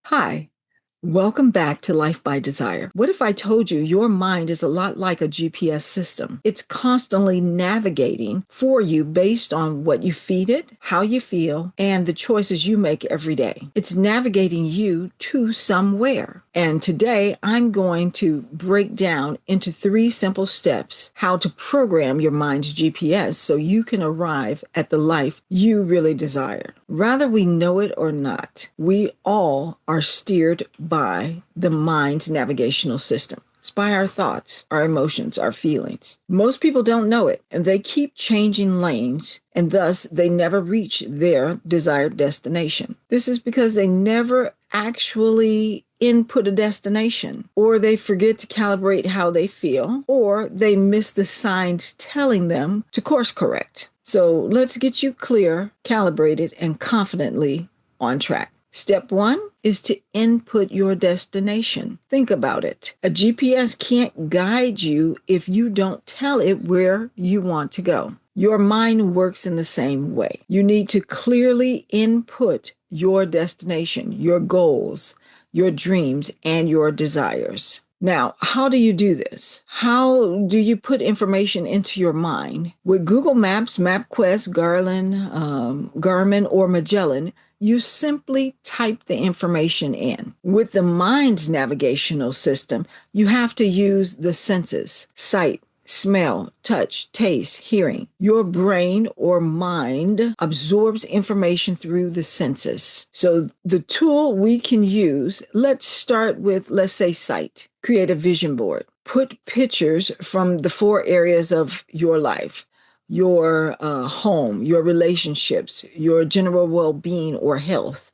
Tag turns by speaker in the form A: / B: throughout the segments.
A: Hi, welcome back to Life by Desire. What if I told you your mind is a lot like a GPS system? It's constantly navigating for you based on what you feed it, how you feel, and the choices you make every day. It's navigating you to somewhere. And today I'm going to break down into 3 simple steps how to program your mind's GPS so you can arrive at the life you really desire. Whether we know it or not, we all are steered by the mind's navigational system. It's by our thoughts, our emotions, our feelings. Most people don't know it, and they keep changing lanes, and thus they never reach their desired destination. This is because they never actually input a destination, or they forget to calibrate how they feel, or they miss the signs telling them to course correct. So let's get you clear, calibrated, and confidently on track. Step 1 is to input your destination. Think about it. A GPS can't guide you if you don't tell it where you want to go. Your mind works in the same way. You need to clearly input your destination, your goals, your dreams, and your desires. Now, how do you do this? How do you put information into your mind? With Google Maps, MapQuest, Garmin, or Magellan, you simply type the information in. With the mind's navigational system, you have to use the senses: sight, smell, touch, taste, hearing. Your brain or mind absorbs information through the senses. So the tool we can use, let's start with, let's say, sight. Create a vision board. Put pictures from the 4 areas of your life: your home, your relationships, your general well-being or health,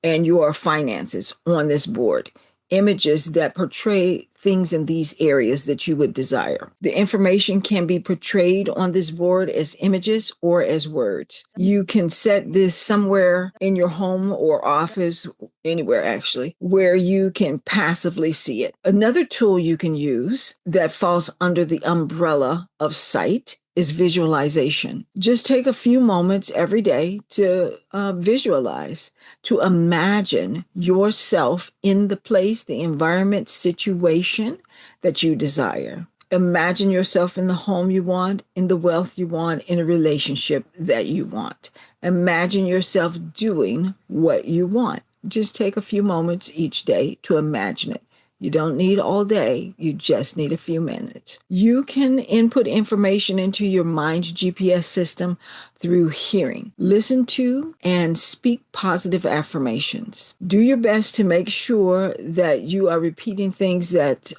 A: and your finances on this board. Images that portray things in these areas that you would desire. The information can be portrayed on this board as images or as words. You can set this somewhere in your home or office, anywhere actually, where you can passively see it. Another tool you can use that falls under the umbrella of sight is visualization. Just take a few moments every day to visualize, to imagine yourself in the place, the environment, situation that you desire. Imagine yourself in the home you want, in the wealth you want, in a relationship that you want. Imagine yourself doing what you want. Just take a few moments each day to imagine it. You don't need all day. You just need a few minutes. You can input information into your mind's GPS system through hearing. Listen to and speak positive affirmations. Do your best to make sure that you are repeating things that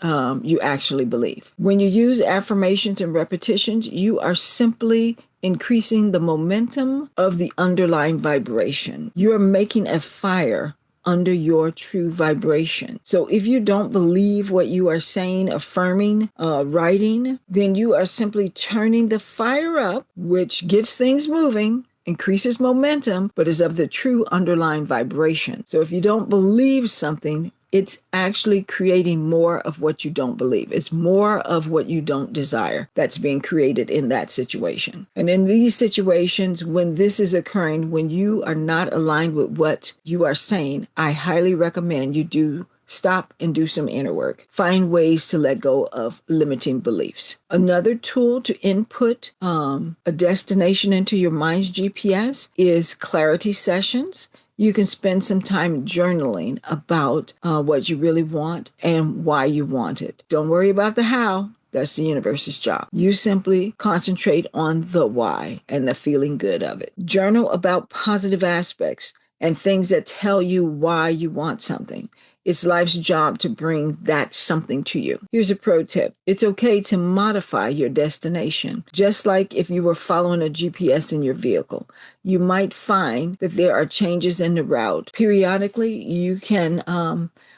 A: you actually believe. When you use affirmations and repetitions, you are simply increasing the momentum of the underlying vibration. You are making a fire under your true vibration. So if you don't believe what you are saying, affirming, writing, then you are simply turning the fire up, which gets things moving, increases momentum, but is of the true underlying vibration. So if you don't believe something, it's actually creating more of what you don't believe. It's more of what you don't desire that's being created in that situation. And in these situations, when this is occurring, when you are not aligned with what you are saying, I highly recommend you do stop and do some inner work. Find ways to let go of limiting beliefs. Another tool to input a destination into your mind's GPS is clarity sessions. You can spend some time journaling about what you really want and why you want it. Don't worry about the how. That's the universe's job. You simply concentrate on the why and the feeling good of it. Journal about positive aspects and things that tell you why you want something. It's life's job to bring that something to you. Here's a pro tip. It's okay to modify your destination. Just like if you were following a GPS in your vehicle, you might find that there are changes in the route. Periodically, you can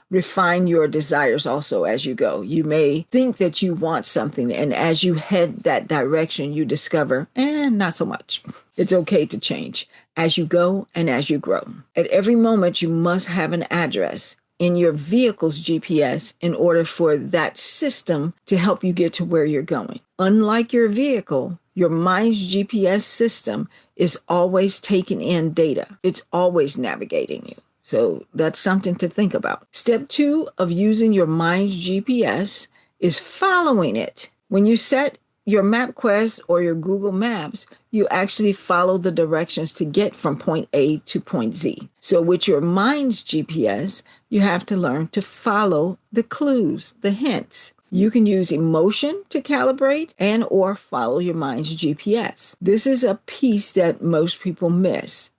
A: refine your desires also as you go. You may think that you want something, and as you head that direction, you discover, not so much. It's okay to change as you go and as you grow. At every moment, you must have an address in your vehicle's GPS in order for that system to help you get to where you're going. Unlike your vehicle, your mind's GPS system is always taking in data. It's always navigating you. So that's something to think about. Step 2 of using your mind's GPS is following it. When you set your MapQuest or your Google Maps, you actually follow the directions to get from point A to point Z. So with your mind's GPS, you have to learn to follow the clues, the hints. You can use emotion to calibrate and or follow your mind's GPS. This is a piece that most people miss.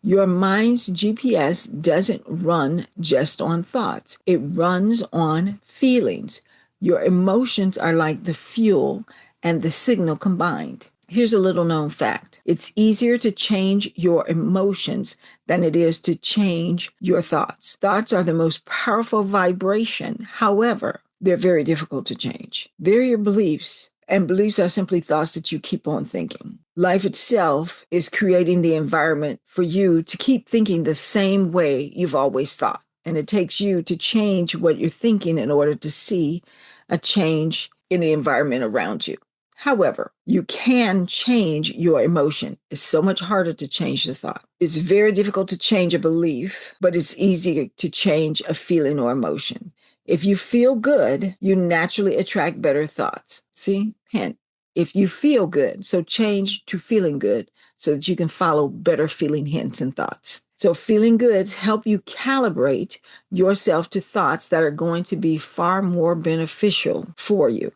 A: Your mind's GPS doesn't run just on thoughts. It runs on feelings. Your emotions are like the fuel and the signal combined. Here's a little known fact. It's easier to change your emotions than it is to change your thoughts. Thoughts are the most powerful vibration. However, they're very difficult to change. They're your beliefs, and beliefs are simply thoughts that you keep on thinking. Life itself is creating the environment for you to keep thinking the same way you've always thought. And it takes you to change what you're thinking in order to see a change in the environment around you. However, you can change your emotion. It's so much harder to change the thought. It's very difficult to change a belief, but it's easier to change a feeling or emotion. If you feel good, you naturally attract better thoughts. See? Hint. If you feel good, so change to feeling good so that you can follow better feeling hints and thoughts. So feeling goods help you calibrate yourself to thoughts that are going to be far more beneficial for you.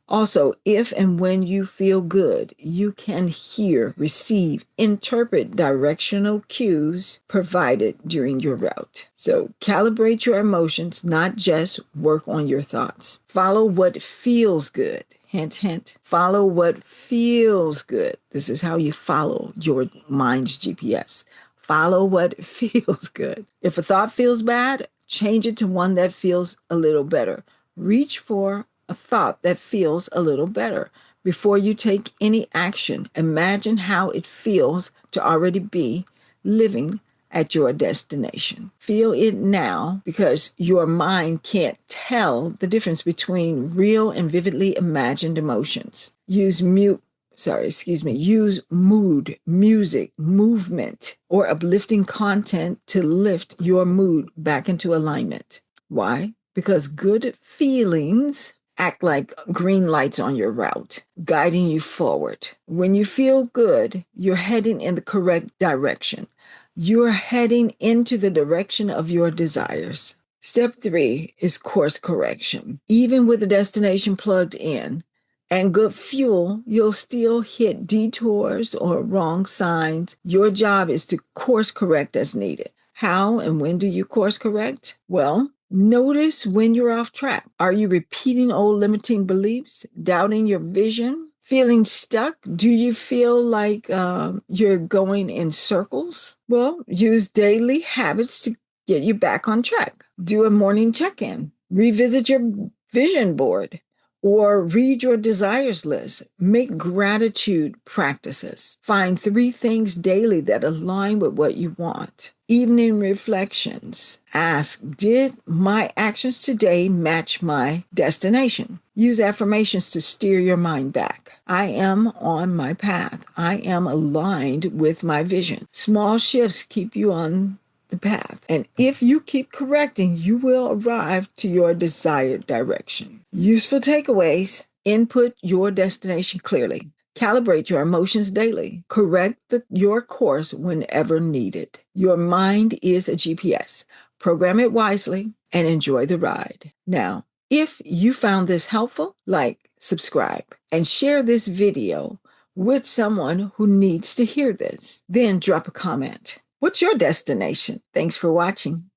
A: Also, if and when you feel good, you can hear, receive, interpret directional cues provided during your route. So calibrate your emotions, not just work on your thoughts. Follow what feels good. Hint, hint. Follow what feels good. This is how you follow your mind's GPS. Follow what feels good. If a thought feels bad, change it to one that feels a little better. Reach for a thought that feels a little better. Before you take any action, imagine how it feels to already be living at your destination. Feel it now, because your mind can't tell the difference between real and vividly imagined emotions. Use mood, music, movement, or uplifting content to lift your mood back into alignment. Why? Because good feelings act like green lights on your route, guiding you forward. When you feel good, you're heading in the correct direction. You're heading into the direction of your desires. Step 3 is course correction. Even with the destination plugged in and good fuel, you'll still hit detours or wrong signs. Your job is to course correct as needed. How and when do you course correct? Well, notice when you're off track. Are you repeating old limiting beliefs, doubting your vision, feeling stuck? Do you feel like you're going in circles? Well, use daily habits to get you back on track. Do a morning check-in. Revisit your vision board or read your desires list. Make gratitude practices. Find 3 things daily that align with what you want. Evening reflections. Ask, did my actions today match my destination? Use affirmations to steer your mind back. I am on my path. I am aligned with my vision. Small shifts keep you on the path. And if you keep correcting, you will arrive to your desired direction. Useful takeaways. Input your destination clearly. Calibrate your emotions daily. Correct your course whenever needed. Your mind is a GPS. Program it wisely and enjoy the ride. Now, if you found this helpful, like, subscribe, and share this video with someone who needs to hear this. Then drop a comment. What's your destination? Thanks for watching.